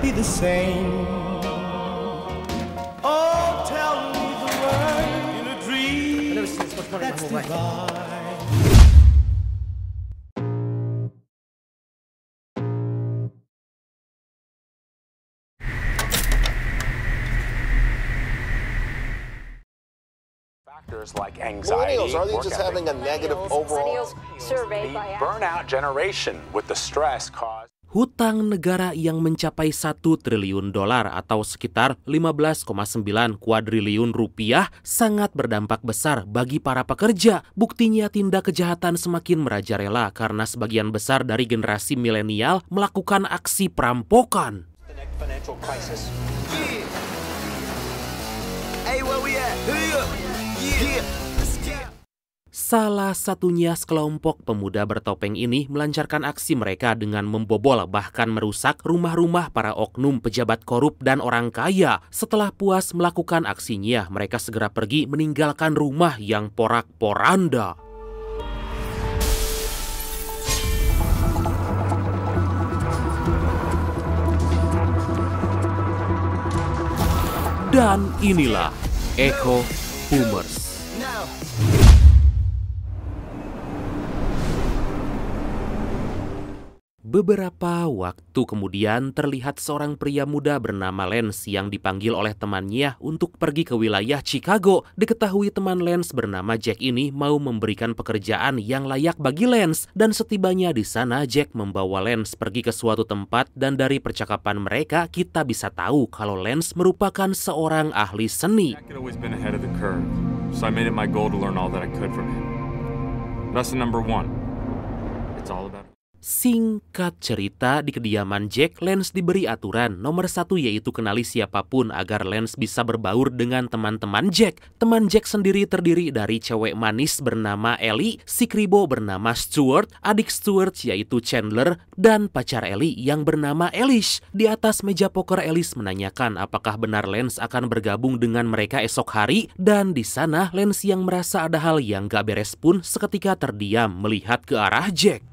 Be the same. Oh, tell me the word in a dream that's divine. Factors like anxiety, millennials, are they work just ethic, having a negative overall? the burnout generation with the stress caused. Hutang negara yang mencapai 1 triliun dolar atau sekitar 15,9 kuadriliun rupiah sangat berdampak besar bagi para pekerja. Buktinya tindak kejahatan semakin merajalela karena sebagian besar dari generasi milenial melakukan aksi perampokan. Salah satunya sekelompok pemuda bertopeng ini melancarkan aksi mereka dengan membobol bahkan merusak rumah-rumah para oknum pejabat korup dan orang kaya. Setelah puas melakukan aksinya, mereka segera pergi meninggalkan rumah yang porak-poranda. Dan inilah Echo Boomers. Beberapa waktu kemudian terlihat seorang pria muda bernama Lance yang dipanggil oleh temannya untuk pergi ke wilayah Chicago. Diketahui teman Lance bernama Jack ini mau memberikan pekerjaan yang layak bagi Lance. Dan setibanya di sana, Jack membawa Lance pergi ke suatu tempat dan dari percakapan mereka kita bisa tahu kalau Lance merupakan seorang ahli seni. Singkat cerita, di kediaman Jack, Lance diberi aturan nomor 1 yaitu kenali siapapun agar Lance bisa berbaur dengan teman-teman Jack. Teman Jack sendiri terdiri dari cewek manis bernama Ellie, si kribo bernama Stuart, adik Stuart yaitu Chandler, dan pacar Ellie yang bernama Elish. Di atas meja poker, Elish menanyakan apakah benar Lance akan bergabung dengan mereka esok hari, dan di sana Lance yang merasa ada hal yang gak beres pun seketika terdiam melihat ke arah Jack.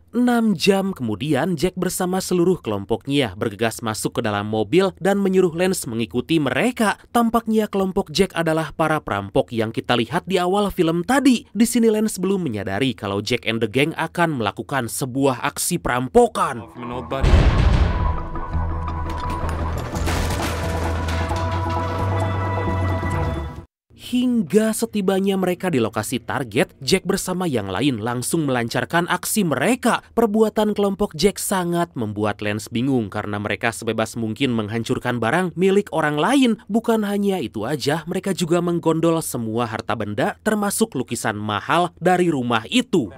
6 jam kemudian, Jack bersama seluruh kelompoknya bergegas masuk ke dalam mobil dan menyuruh Lance mengikuti mereka. Tampaknya kelompok Jack adalah para perampok yang kita lihat di awal film tadi. Di sini Lance belum menyadari kalau Jack and the Gang akan melakukan sebuah aksi perampokan. Hingga setibanya mereka di lokasi target, Jack bersama yang lain langsung melancarkan aksi mereka. Perbuatan kelompok Jack sangat membuat Lance bingung karena mereka sebebas mungkin menghancurkan barang milik orang lain. Bukan hanya itu aja, mereka juga menggondol semua harta benda termasuk lukisan mahal dari rumah itu.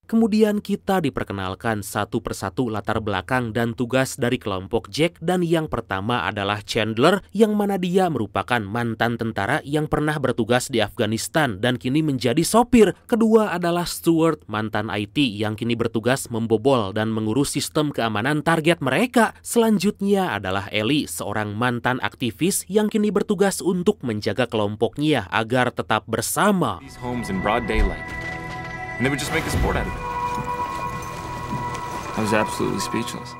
Kemudian kita diperkenalkan satu persatu latar belakang dan tugas dari kelompok Jack, dan yang pertama adalah Chandler yang mana dia merupakan mantan tentara yang pernah bertugas di Afghanistan dan kini menjadi sopir. Kedua adalah Stuart, mantan IT yang kini bertugas membobol dan mengurus sistem keamanan target mereka. Selanjutnya adalah Ellie, seorang mantan aktivis yang kini bertugas untuk menjaga kelompoknya agar tetap bersama. And they would just make a sport out of it. I was absolutely speechless.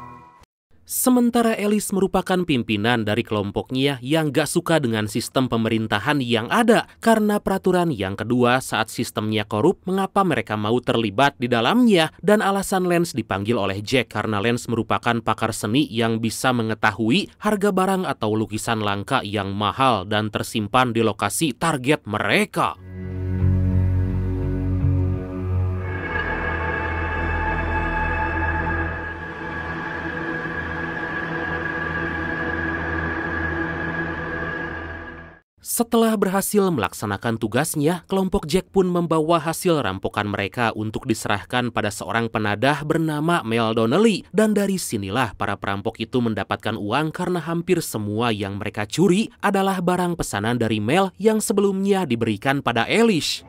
Sementara Elish merupakan pimpinan dari kelompoknya yang gak suka dengan sistem pemerintahan yang ada. Karena peraturan yang kedua saat sistemnya korup, mengapa mereka mau terlibat di dalamnya? Dan alasan Lance dipanggil oleh Jack karena Lance merupakan pakar seni yang bisa mengetahui harga barang atau lukisan langka yang mahal dan tersimpan di lokasi target mereka. Setelah berhasil melaksanakan tugasnya, kelompok Jack pun membawa hasil rampokan mereka untuk diserahkan pada seorang penadah bernama Mel Donnelly. Dan dari sinilah para perampok itu mendapatkan uang karena hampir semua yang mereka curi adalah barang pesanan dari Mel yang sebelumnya diberikan pada Elish.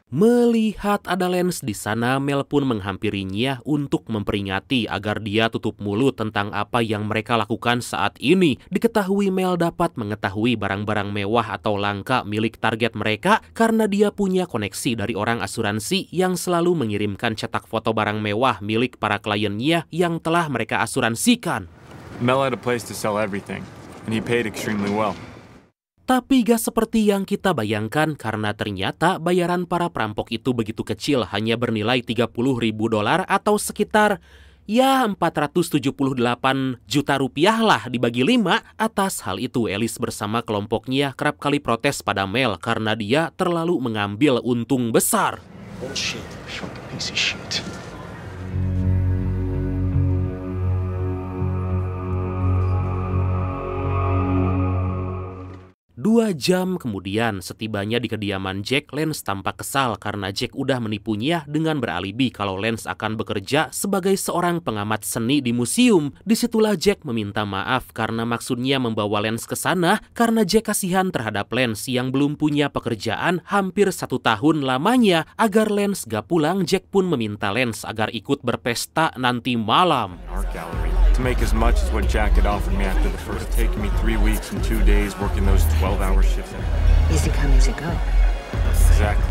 Melihat ada Lance di sana, Mel pun menghampirinya untuk memperingati agar dia tutup mulut tentang apa yang mereka lakukan saat ini. Diketahui Mel dapat mengetahui barang-barang mewah atau langka milik target mereka karena dia punya koneksi dari orang asuransi yang selalu mengirimkan cetak foto barang mewah milik para kliennya yang telah mereka asuransikan. Mel had a place to sell everything, and he paid extremely well. Tapi gak seperti yang kita bayangkan karena ternyata bayaran para perampok itu begitu kecil, hanya bernilai $30.000 atau sekitar 478 juta rupiah lah dibagi 5. Atas hal itu, Alice bersama kelompoknya kerap kali protes pada Mel karena dia terlalu mengambil untung besar. Bullshit. Fucking piece of shit. 2 jam kemudian, setibanya di kediaman Jack, Lance tampak kesal karena Jack udah menipunya dengan beralibi kalau Lance akan bekerja sebagai seorang pengamat seni di museum. Disitulah Jack meminta maaf karena maksudnya membawa Lance ke sana karena Jack kasihan terhadap Lance yang belum punya pekerjaan hampir 1 tahun lamanya. Agar Lance gak pulang, Jack pun meminta Lance agar ikut berpesta nanti malam. To make as much as what Jack had offered me after the first, taking me 3 weeks and 2 days working those 12-hour shifts. Easy come, easy go. Exactly.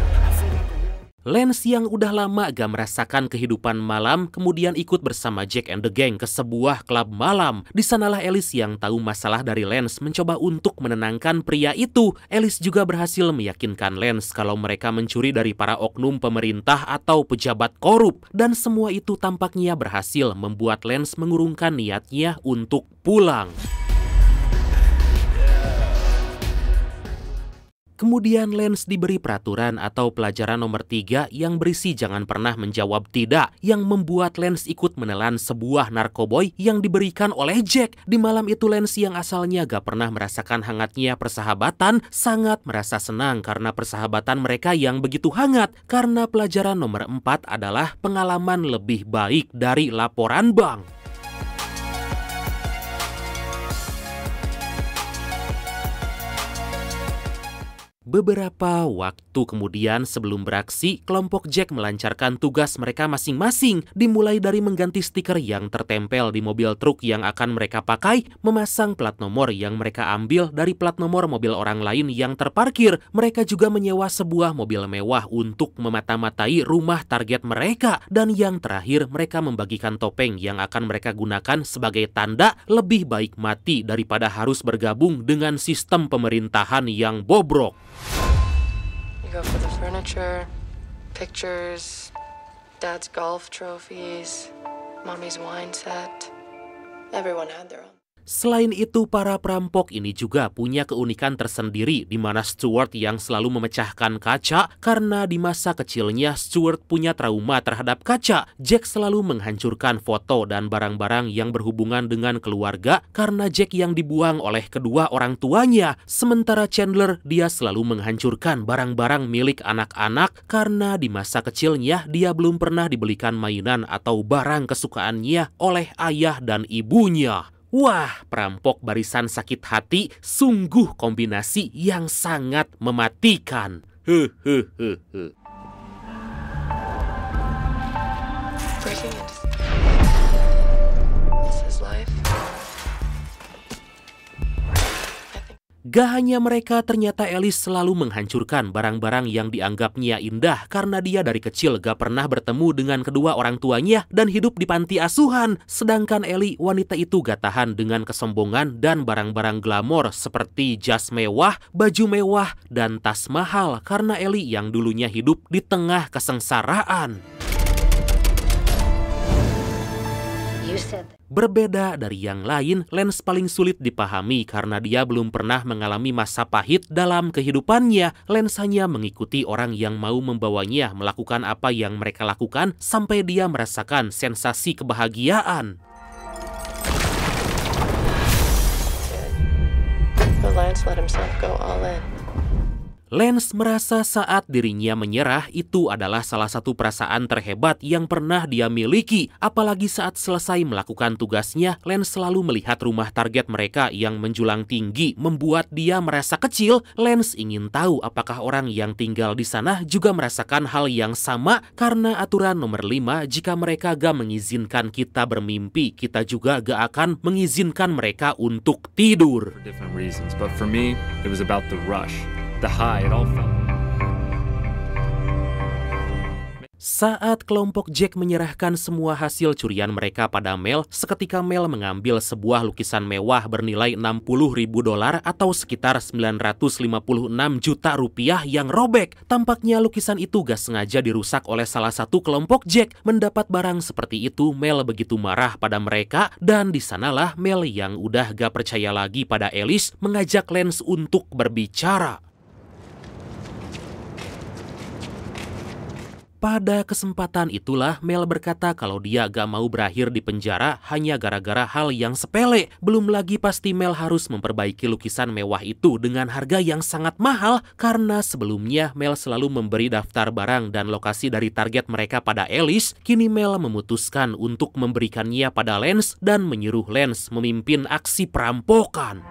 Lance yang udah lama gak merasakan kehidupan malam kemudian ikut bersama Jack and the Gang ke sebuah klub malam. Di sanalah Alice yang tahu masalah dari Lance mencoba untuk menenangkan pria itu. Alice juga berhasil meyakinkan Lance kalau mereka mencuri dari para oknum pemerintah atau pejabat korup. Dan semua itu tampaknya berhasil membuat Lance mengurungkan niatnya untuk pulang. Kemudian Lance diberi peraturan atau pelajaran nomor 3 yang berisi jangan pernah menjawab tidak, yang membuat Lance ikut menelan sebuah narkoboy yang diberikan oleh Jack. Di malam itu Lance yang asalnya gak pernah merasakan hangatnya persahabatan, sangat merasa senang karena persahabatan mereka yang begitu hangat. Karena pelajaran nomor 4 adalah pengalaman lebih baik dari laporan bank. Beberapa waktu kemudian sebelum beraksi, kelompok Jack melancarkan tugas mereka masing-masing, dimulai dari mengganti stiker yang tertempel di mobil truk yang akan mereka pakai, memasang plat nomor yang mereka ambil dari plat nomor mobil orang lain yang terparkir. Mereka juga menyewa sebuah mobil mewah untuk memata-matai rumah target mereka. Dan yang terakhir, mereka membagikan topeng yang akan mereka gunakan sebagai tanda lebih baik mati daripada harus bergabung dengan sistem pemerintahan yang bobrok. You go for the furniture, pictures, Dad's golf trophies, Mommy's wine set. Everyone had their own. Selain itu, para perampok ini juga punya keunikan tersendiri di mana Stuart yang selalu memecahkan kaca karena di masa kecilnya Stuart punya trauma terhadap kaca. Jack selalu menghancurkan foto dan barang-barang yang berhubungan dengan keluarga karena Jack yang dibuang oleh kedua orang tuanya. Sementara Chandler, dia selalu menghancurkan barang-barang milik anak-anak karena di masa kecilnya dia belum pernah dibelikan mainan atau barang kesukaannya oleh ayah dan ibunya. Wah, perampok barisan sakit hati, sungguh kombinasi yang sangat mematikan. Breaking into this is life. Gak hanya mereka, ternyata Alice selalu menghancurkan barang-barang yang dianggapnya indah karena dia dari kecil gak pernah bertemu dengan kedua orang tuanya dan hidup di panti asuhan. Sedangkan Ellie, wanita itu gak tahan dengan kesombongan dan barang-barang glamor seperti jas mewah, baju mewah, dan tas mahal karena Ellie yang dulunya hidup di tengah kesengsaraan. Berbeda dari yang lain, Lance paling sulit dipahami karena dia belum pernah mengalami masa pahit dalam kehidupannya. Lance hanya mengikuti orang yang mau membawanya melakukan apa yang mereka lakukan sampai dia merasakan sensasi kebahagiaan. But Lance let himself go all in. Lance merasa saat dirinya menyerah itu adalah salah satu perasaan terhebat yang pernah dia miliki. Apalagi saat selesai melakukan tugasnya, Lance selalu melihat rumah target mereka yang menjulang tinggi, membuat dia merasa kecil. Lance ingin tahu apakah orang yang tinggal di sana juga merasakan hal yang sama, karena aturan nomor 5, jika mereka gak mengizinkan kita bermimpi, kita juga gak akan mengizinkan mereka untuk tidur. For different reasons, but for me, it was about the rush. The high, it all felt. Saat kelompok Jack menyerahkan semua hasil curian mereka pada Mel, seketika Mel mengambil sebuah lukisan mewah bernilai $60.000 atau sekitar 956 juta rupiah yang robek. Tampaknya lukisan itu gak sengaja dirusak oleh salah satu kelompok Jack. Mendapat barang seperti itu, Mel begitu marah pada mereka, dan di sanalah Mel yang udah gak percaya lagi pada Alice mengajak Lance untuk berbicara. Pada kesempatan itulah Mel berkata kalau dia gak mau berakhir di penjara hanya gara-gara hal yang sepele. Belum lagi pasti Mel harus memperbaiki lukisan mewah itu dengan harga yang sangat mahal, karena sebelumnya Mel selalu memberi daftar barang dan lokasi dari target mereka pada Alice. Kini Mel memutuskan untuk memberikannya pada Lance dan menyuruh Lance memimpin aksi perampokan.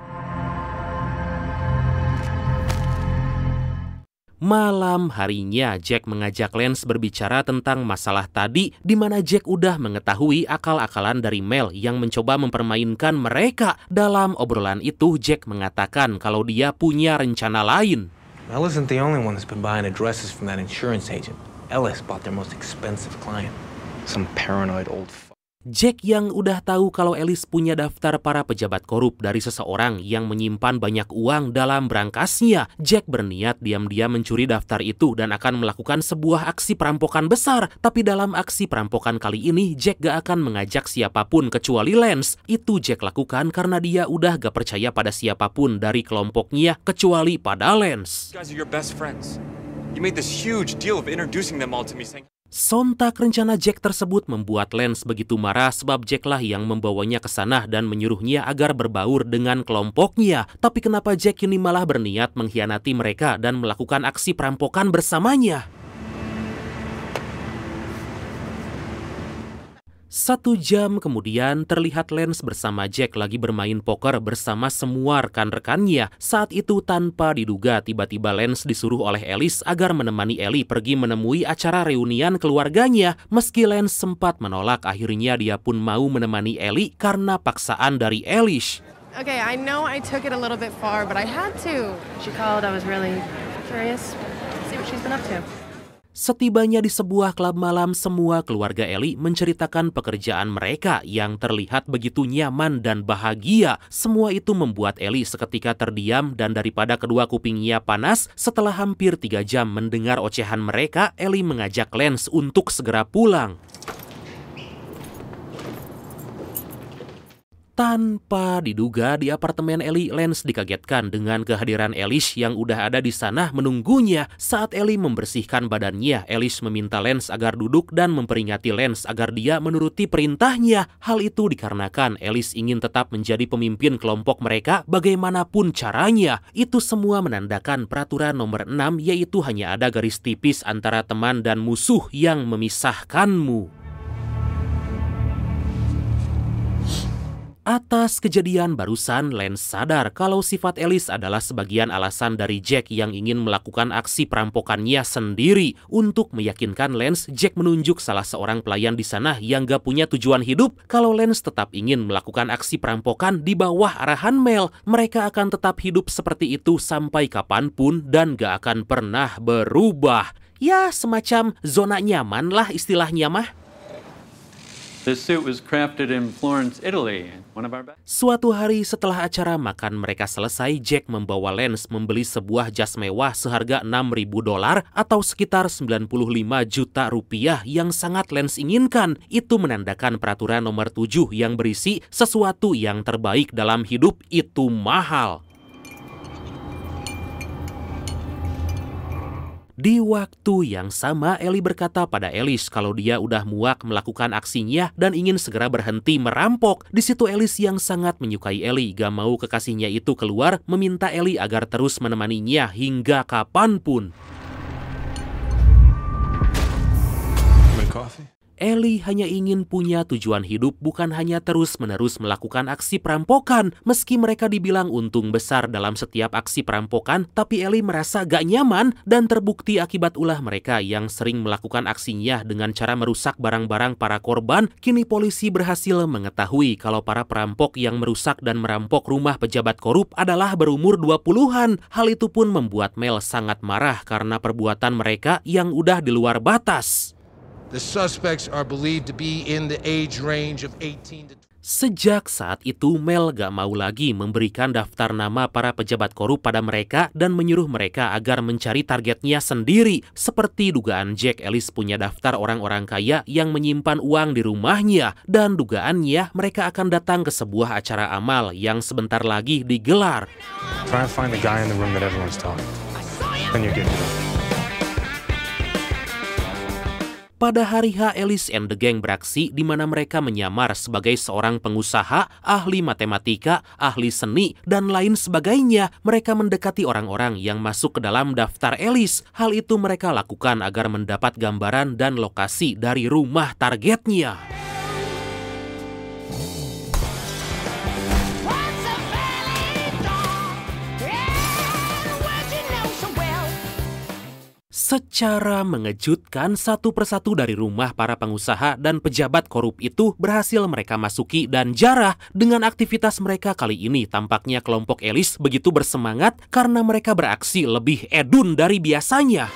Malam harinya, Jack mengajak Lance berbicara tentang masalah tadi, di mana Jack udah mengetahui akal-akalan dari Mel yang mencoba mempermainkan mereka. Dalam obrolan itu, Jack mengatakan kalau dia punya rencana lain. Mel isn't the only one that's been buying addresses from that insurance agent. Ellis bought their most expensive client. Some paranoid old Jack yang udah tahu kalau Alice punya daftar para pejabat korup dari seseorang yang menyimpan banyak uang dalam berangkasnya. Jack berniat diam-diam mencuri daftar itu dan akan melakukan sebuah aksi perampokan besar. Tapi dalam aksi perampokan kali ini, Jack gak akan mengajak siapapun kecuali Lance. Itu Jack lakukan karena dia udah gak percaya pada siapapun dari kelompoknya kecuali pada Lance. You guys are your best friends. You made this huge deal of introducing them all to me, saying Sontak rencana Jack tersebut membuat Lance begitu marah sebab Jack lah yang membawanya ke sana dan menyuruhnya agar berbaur dengan kelompoknya. Tapi kenapa Jack ini malah berniat mengkhianati mereka dan melakukan aksi perampokan bersamanya? 1 jam kemudian terlihat Lance bersama Jack lagi bermain poker bersama semua rekan-rekannya. Saat itu tanpa diduga tiba-tiba Lance disuruh oleh Alice agar menemani Ellie pergi menemui acara reunian keluarganya. Meski Lance sempat menolak, akhirnya dia pun mau menemani Ellie karena paksaan dari Alice. Okay, I know I took it a little bit far, but I had to. She called, I was really curious to see what she's been up to. Setibanya di sebuah klub malam, semua keluarga Ellie menceritakan pekerjaan mereka yang terlihat begitu nyaman dan bahagia. Semua itu membuat Ellie seketika terdiam dan daripada kedua kupingnya panas, setelah hampir 3 jam mendengar ocehan mereka, Ellie mengajak Lance untuk segera pulang. Tanpa diduga di apartemen Ellie, Lance dikagetkan dengan kehadiran Alice yang udah ada di sana menunggunya. Saat Ellie membersihkan badannya, Alice meminta Lance agar duduk dan memperingati Lance agar dia menuruti perintahnya. Hal itu dikarenakan Alice ingin tetap menjadi pemimpin kelompok mereka bagaimanapun caranya. Itu semua menandakan peraturan nomor 6, yaitu hanya ada garis tipis antara teman dan musuh yang memisahkanmu. Atas kejadian barusan, Lance sadar kalau sifat Alice adalah sebagian alasan dari Jack yang ingin melakukan aksi perampokannya sendiri. Untuk meyakinkan Lance, Jack menunjuk salah seorang pelayan di sana yang gak punya tujuan hidup. Kalau Lance tetap ingin melakukan aksi perampokan di bawah arahan Mel, mereka akan tetap hidup seperti itu sampai kapanpun dan gak akan pernah berubah. Ya, semacam zona nyaman lah istilahnya mah. This suit was crafted in Florence, Italy. Suatu hari setelah acara makan mereka selesai, Jack membawa Lance membeli sebuah jas mewah seharga $6.000 atau sekitar 95 juta rupiah yang sangat Lance inginkan. Itu menandakan peraturan nomor 7 yang berisi sesuatu yang terbaik dalam hidup itu mahal. Di waktu yang sama, Ellie berkata pada Alice kalau dia udah muak melakukan aksinya dan ingin segera berhenti merampok. Di situ Alice yang sangat menyukai Ellie gak mau kekasihnya itu keluar, meminta Ellie agar terus menemaninya hingga kapanpun. Ellie hanya ingin punya tujuan hidup, bukan hanya terus-menerus melakukan aksi perampokan. Meski mereka dibilang untung besar dalam setiap aksi perampokan, tapi Ellie merasa gak nyaman dan terbukti akibat ulah mereka yang sering melakukan aksinya dengan cara merusak barang-barang para korban. Kini polisi berhasil mengetahui kalau para perampok yang merusak dan merampok rumah pejabat korup adalah berumur 20-an. Hal itu pun membuat Mel sangat marah karena perbuatan mereka yang udah di luar batas. The suspects are believed to be in the age range of 18 to 20. Sejak saat itu, Mel gak mau lagi memberikan daftar nama para pejabat korup pada mereka dan menyuruh mereka agar mencari targetnya sendiri. Seperti dugaan Jack, Alice punya daftar orang-orang kaya yang menyimpan uang di rumahnya. Dan dugaannya mereka akan datang ke sebuah acara amal yang sebentar lagi digelar. Try to find the guy in the room that everyone's talking. Then you get to it. Pada hari H, Alice and the Gang beraksi di mana mereka menyamar sebagai seorang pengusaha, ahli matematika, ahli seni, dan lain sebagainya. Mereka mendekati orang-orang yang masuk ke dalam daftar Alice. Hal itu mereka lakukan agar mendapat gambaran dan lokasi dari rumah targetnya. Secara mengejutkan, satu persatu dari rumah para pengusaha dan pejabat korup itu berhasil mereka masuki dan jarah. Dengan aktivitas mereka kali ini, tampaknya kelompok Alice begitu bersemangat karena mereka beraksi lebih edun dari biasanya.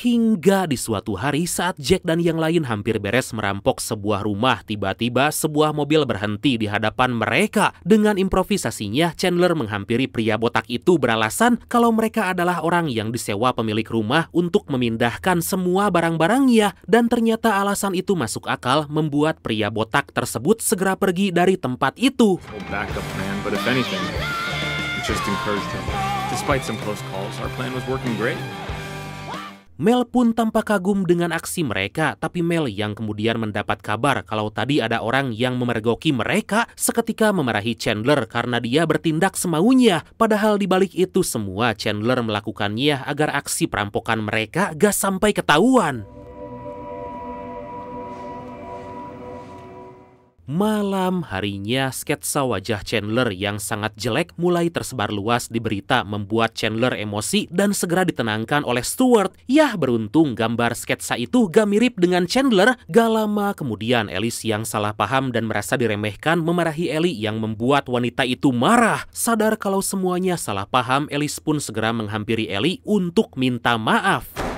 Hingga di suatu hari saat Jack dan yang lain hampir beres merampok sebuah rumah, tiba-tiba sebuah mobil berhenti di hadapan mereka. Dengan improvisasinya, Chandler menghampiri pria botak itu beralasan kalau mereka adalah orang yang disewa pemilik rumah untuk memindahkan semua barang-barangnya. Dan ternyata alasan itu masuk akal, membuat pria botak tersebut segera pergi dari tempat itu. Backup plan, but if anything, it just encouraged him. Despite some close calls, our plan was working great. Mel pun tampak kagum dengan aksi mereka, tapi Mel yang kemudian mendapat kabar kalau tadi ada orang yang memergoki mereka seketika memarahi Chandler karena dia bertindak semaunya. Padahal di balik itu semua Chandler melakukannya agar aksi perampokan mereka gak sampai ketahuan. Malam harinya, sketsa wajah Chandler yang sangat jelek mulai tersebar luas di berita, membuat Chandler emosi dan segera ditenangkan oleh Stewart. Yah, beruntung gambar sketsa itu gak mirip dengan Chandler. Gak lama kemudian, Alice yang salah paham dan merasa diremehkan memarahi Ellie yang membuat wanita itu marah. Sadar kalau semuanya salah paham, Alice pun segera menghampiri Ellie untuk minta maaf.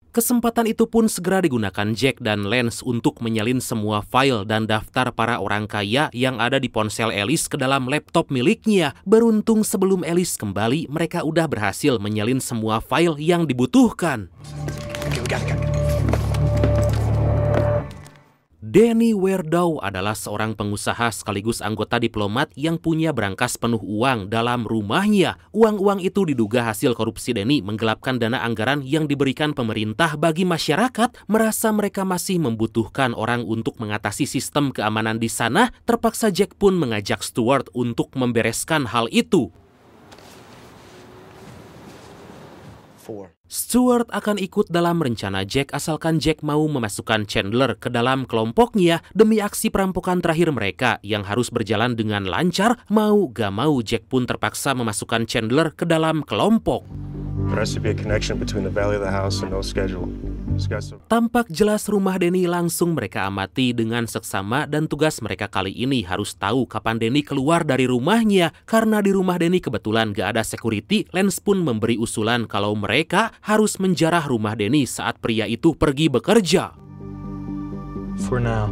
Kesempatan itu pun segera digunakan Jack dan Lance untuk menyalin semua file dan daftar para orang kaya yang ada di ponsel Alice ke dalam laptop miliknya. Beruntung sebelum Alice kembali, mereka udah berhasil menyalin semua file yang dibutuhkan. Danny Werdow adalah seorang pengusaha sekaligus anggota diplomat yang punya berangkas penuh uang dalam rumahnya. Uang-uang itu diduga hasil korupsi Danny menggelapkan dana anggaran yang diberikan pemerintah bagi masyarakat. Merasa mereka masih membutuhkan orang untuk mengatasi sistem keamanan di sana, terpaksa Jack pun mengajak Stewart untuk membereskan hal itu. Stewart akan ikut dalam rencana Jack asalkan Jack mau memasukkan Chandler ke dalam kelompoknya demi aksi perampokan terakhir mereka yang harus berjalan dengan lancar. Mau gak mau, Jack pun terpaksa memasukkan Chandler ke dalam kelompok. Tampak jelas rumah Danny langsung mereka amati dengan seksama dan tugas mereka kali ini harus tahu kapan Danny keluar dari rumahnya. Karena di rumah Danny kebetulan gak ada security, Lance pun memberi usulan kalau mereka harus menjarah rumah Danny saat pria itu pergi bekerja. For now.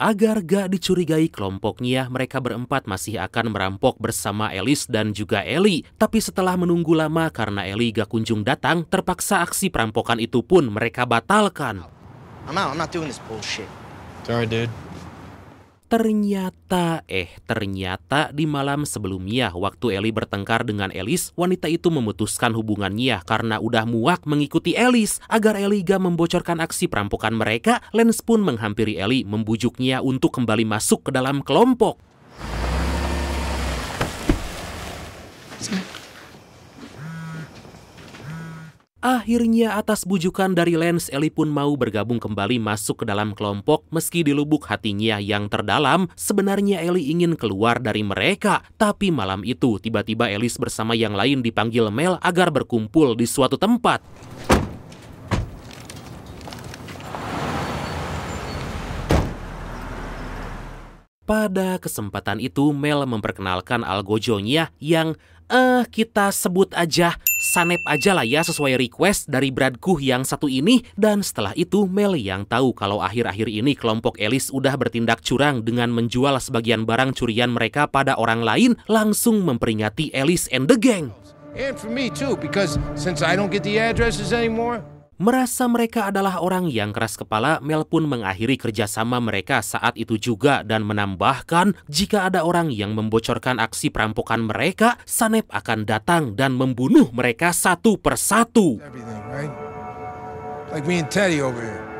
Agar gak dicurigai kelompoknya, mereka berempat masih akan merampok bersama Alice dan juga Ellie. Tapi setelah menunggu lama karena Ellie gak kunjung datang, terpaksa aksi perampokan itu pun mereka batalkan. I'm out. I'm not doing this bullshit. Sorry, dude. Ternyata di malam sebelumnya waktu Ellie bertengkar dengan Alice, wanita itu memutuskan hubungannya karena udah muak mengikuti Alice. Agar Ellie gak membocorkan aksi perampokan mereka, Lance pun menghampiri Ellie membujuknya untuk kembali masuk ke dalam kelompok. Akhirnya atas bujukan dari Lance, Ellie pun mau bergabung kembali masuk ke dalam kelompok meski di lubuk hatinya yang terdalam sebenarnya Ellie ingin keluar dari mereka. Tapi malam itu tiba-tiba Alice bersama yang lain dipanggil Mel agar berkumpul di suatu tempat. Pada kesempatan itu Mel memperkenalkan algojonya yang kita sebut aja Sanep aja lah ya sesuai request dari bradku yang satu ini. Dan setelah itu Mel yang tahu kalau akhir-akhir ini kelompok Alice udah bertindak curang dengan menjual sebagian barang curian mereka pada orang lain, langsung memperingati Alice and the gang. And for me too, because since I don't get the addresses anymore. Merasa mereka adalah orang yang keras kepala, Mel pun mengakhiri kerjasama mereka saat itu juga dan menambahkan jika ada orang yang membocorkan aksi perampokan mereka, Sanep akan datang dan membunuh mereka satu persatu. Everything, right? Like me and Teddy over here.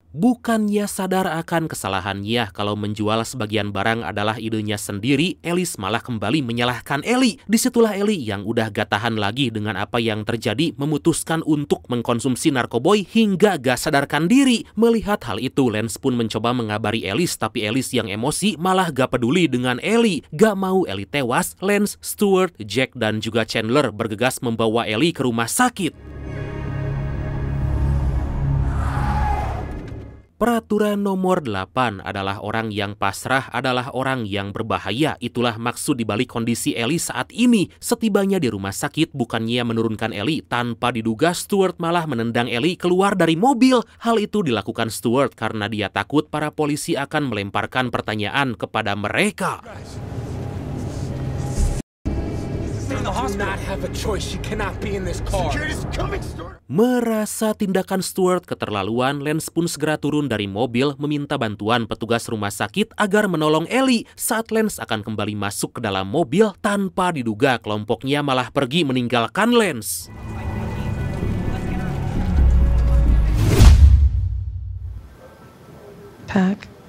Bukannya sadar akan kesalahannya kalau menjual sebagian barang adalah idenya sendiri, Alice malah kembali menyalahkan Ellie. Disitulah Ellie yang udah gak tahan lagi dengan apa yang terjadi memutuskan untuk mengkonsumsi narkoboy hingga gak sadarkan diri. Melihat hal itu, Lance pun mencoba mengabari Alice, tapi Alice yang emosi malah gak peduli dengan Ellie. Gak mau Ellie tewas, Lance, Stuart, Jack, dan juga Chandler bergegas membawa Ellie ke rumah sakit. Peraturan nomor 8 adalah orang yang pasrah adalah orang yang berbahaya. Itulah maksud dibalik kondisi Ellie saat ini. Setibanya di rumah sakit, bukannya menurunkan Ellie, tanpa diduga Stuart malah menendang Ellie keluar dari mobil. Hal itu dilakukan Stuart karena dia takut para polisi akan melemparkan pertanyaan kepada mereka. Merasa tindakan Stuart keterlaluan, Lance pun segera turun dari mobil meminta bantuan petugas rumah sakit agar menolong Ellie. Saat Lance akan kembali masuk ke dalam mobil, tanpa diduga kelompoknya malah pergi meninggalkan Lance. Pack.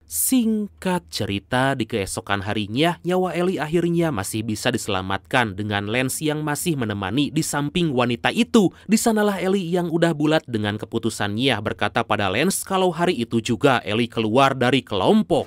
Singkat cerita, di keesokan harinya, nyawa Ellie akhirnya masih bisa diselamatkan dengan Lance yang masih menemani di samping wanita itu. Di sanalah Ellie yang udah bulat dengan keputusannya berkata pada Lance kalau hari itu juga Ellie keluar dari kelompok.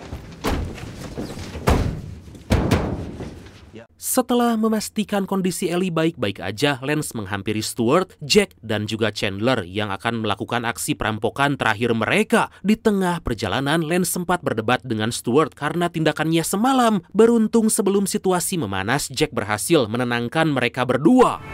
Setelah memastikan kondisi Ellie baik-baik aja, Lance menghampiri Stuart, Jack, dan juga Chandler yang akan melakukan aksi perampokan terakhir mereka. Di tengah perjalanan, Lance sempat berdebat dengan Stuart karena tindakannya semalam. Beruntung sebelum situasi memanas, Jack berhasil menenangkan mereka berdua.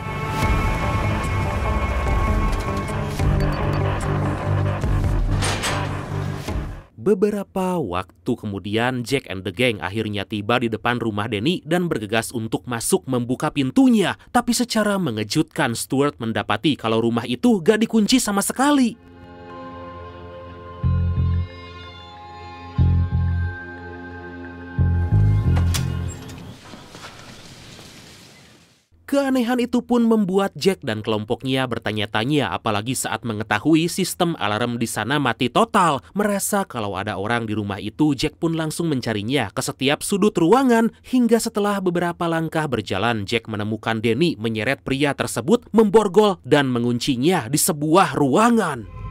Beberapa waktu kemudian, Jack and the gang akhirnya tiba di depan rumah Danny dan bergegas untuk masuk membuka pintunya. Tapi secara mengejutkan, Stuart mendapati kalau rumah itu gak dikunci sama sekali. Keanehan itu pun membuat Jack dan kelompoknya bertanya-tanya, apalagi saat mengetahui sistem alarm di sana mati total. Merasa kalau ada orang di rumah itu, Jack pun langsung mencarinya ke setiap sudut ruangan. Hingga setelah beberapa langkah berjalan, Jack menemukan Danny menyeret pria tersebut, memborgol dan menguncinya di sebuah ruangan.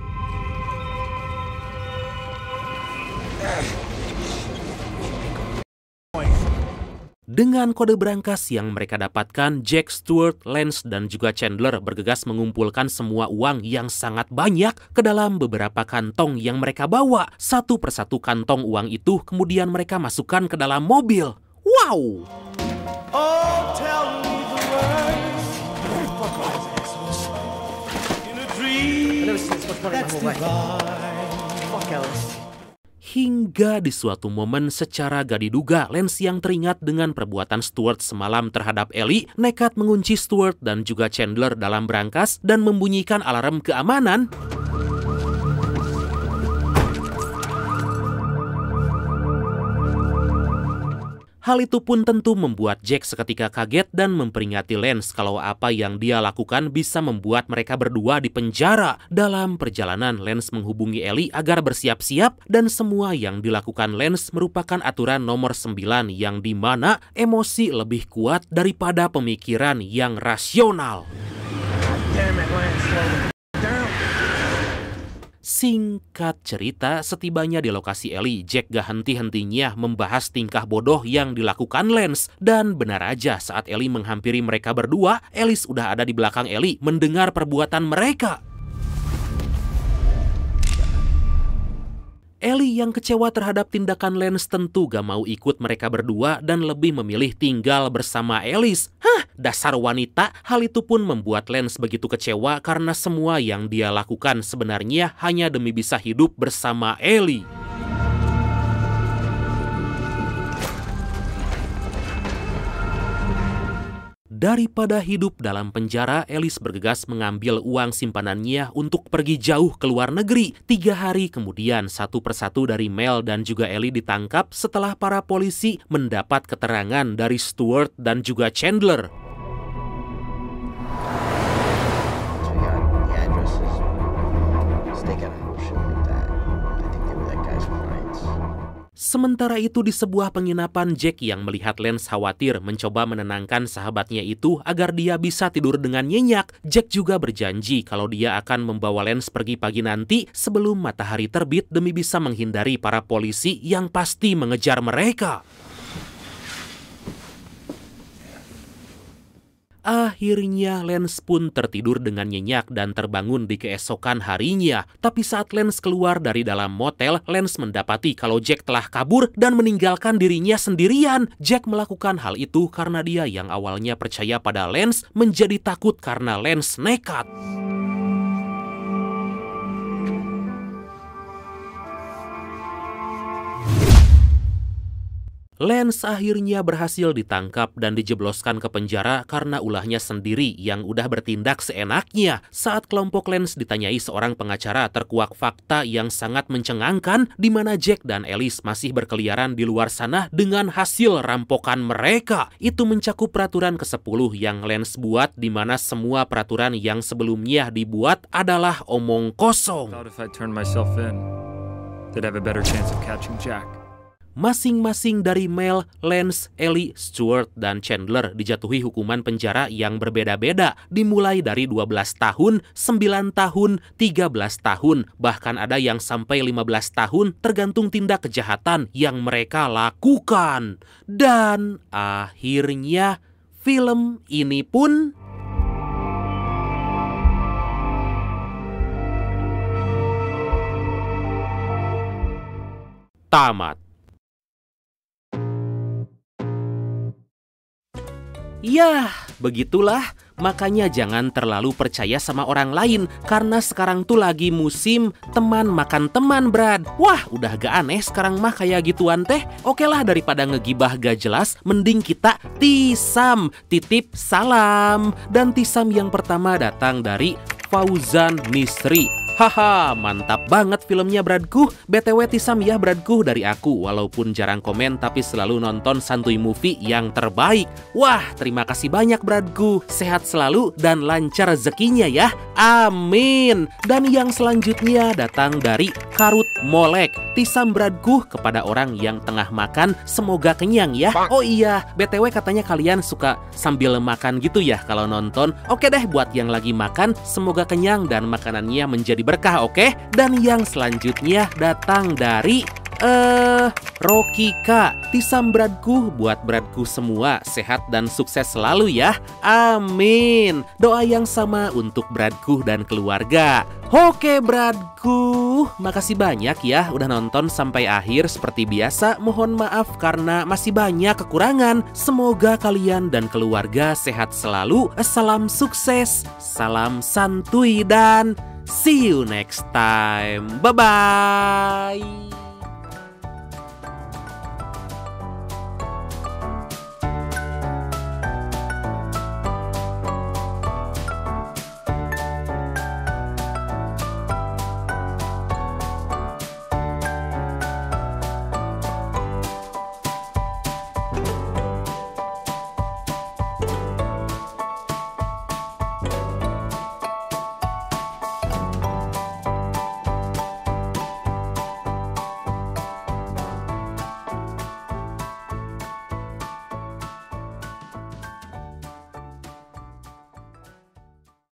Dengan kode berangkas yang mereka dapatkan, Jack, Stuart, Lance, dan juga Chandler bergegas mengumpulkan semua uang yang sangat banyak ke dalam beberapa kantong yang mereka bawa. Satu persatu kantong uang itu kemudian mereka masukkan ke dalam mobil. Wow! Oh, tell me the words. In a dream that's divine. jealous. Hingga di suatu momen secara gak diduga, Lance yang teringat dengan perbuatan Stuart semalam terhadap Ellie nekat mengunci Stuart dan juga Chandler dalam berangkas dan membunyikan alarm keamanan. Hal itu pun tentu membuat Jack seketika kaget dan memperingati Lance kalau apa yang dia lakukan bisa membuat mereka berdua di penjara. Dalam perjalanan, Lance menghubungi Ellie agar bersiap-siap dan semua yang dilakukan Lance merupakan aturan nomor 9 yang dimana emosi lebih kuat daripada pemikiran yang rasional. Singkat cerita, setibanya di lokasi Ellie, Jack gak henti-hentinya membahas tingkah bodoh yang dilakukan Lance. Dan benar aja, saat Ellie menghampiri mereka berdua, Alice udah ada di belakang Ellie mendengar perbuatan mereka. Ellie yang kecewa terhadap tindakan Lance tentu gak mau ikut mereka berdua dan lebih memilih tinggal bersama Alice. Dasar wanita. Hal itu pun membuat Lance begitu kecewa karena semua yang dia lakukan sebenarnya hanya demi bisa hidup bersama Ellie. Daripada hidup dalam penjara, Alice bergegas mengambil uang simpanannya untuk pergi jauh ke luar negeri. 3 hari kemudian, satu persatu dari Mel dan juga Ellie ditangkap setelah para polisi mendapat keterangan dari Stuart dan juga Chandler. Sementara itu di sebuah penginapan, Jack yang melihat Lance khawatir mencoba menenangkan sahabatnya itu agar dia bisa tidur dengan nyenyak. Jack juga berjanji kalau dia akan membawa Lance pergi pagi nanti sebelum matahari terbit demi bisa menghindari para polisi yang pasti mengejar mereka. Akhirnya Lance pun tertidur dengan nyenyak dan terbangun di keesokan harinya. Tapi saat Lance keluar dari dalam motel, Lance mendapati kalau Jack telah kabur dan meninggalkan dirinya sendirian. Jack melakukan hal itu karena dia yang awalnya percaya pada Lance menjadi takut karena Lance nekat. Lance akhirnya berhasil ditangkap dan dijebloskan ke penjara karena ulahnya sendiri yang udah bertindak seenaknya. Saat kelompok Lance ditanyai seorang pengacara, terkuak fakta yang sangat mencengangkan di mana Jack dan Alice masih berkeliaran di luar sana dengan hasil rampokan mereka. Itu mencakup peraturan ke-10 yang Lance buat di mana semua peraturan yang sebelumnya dibuat adalah omong kosong. Masing-masing dari Mel, Lance, Ellie, Stuart, dan Chandler dijatuhi hukuman penjara yang berbeda-beda, dimulai dari 12 tahun, 9 tahun, 13 tahun, bahkan ada yang sampai 15 tahun tergantung tindak kejahatan yang mereka lakukan. Dan akhirnya film ini pun tamat. Yah, begitulah. Makanya jangan terlalu percaya sama orang lain. Karena sekarang tuh lagi musim teman makan teman, Brad. Wah, udah gak aneh sekarang mah kayak gituan teh. Oke lah, daripada ngegibah gak jelas, mending kita tisam. Titip salam. Dan tisam yang pertama datang dari Fauzan Misri. Haha, mantap banget filmnya, Bradku. BTW tisam ya, Bradku, dari aku. Walaupun jarang komen, tapi selalu nonton santuy movie yang terbaik. Wah, terima kasih banyak, Bradku. Sehat selalu dan lancar rezekinya ya. Amin. Dan yang selanjutnya datang dari Karut Molek. Tisam, Bradku, kepada orang yang tengah makan, semoga kenyang ya. Oh iya, BTW katanya kalian suka sambil makan gitu ya kalau nonton. Oke deh, buat yang lagi makan, semoga kenyang dan makanannya menjadi berkah, oke? Dan yang selanjutnya datang dari Rokika. Tisam, Bradku, buat Bradku semua sehat dan sukses selalu ya. Amin. Doa yang sama untuk Bradku dan keluarga. Oke, Bradku, makasih banyak ya udah nonton sampai akhir. Seperti biasa, mohon maaf karena masih banyak kekurangan. Semoga kalian dan keluarga sehat selalu. Salam sukses, salam santuy, dan See you next time. Bye-bye.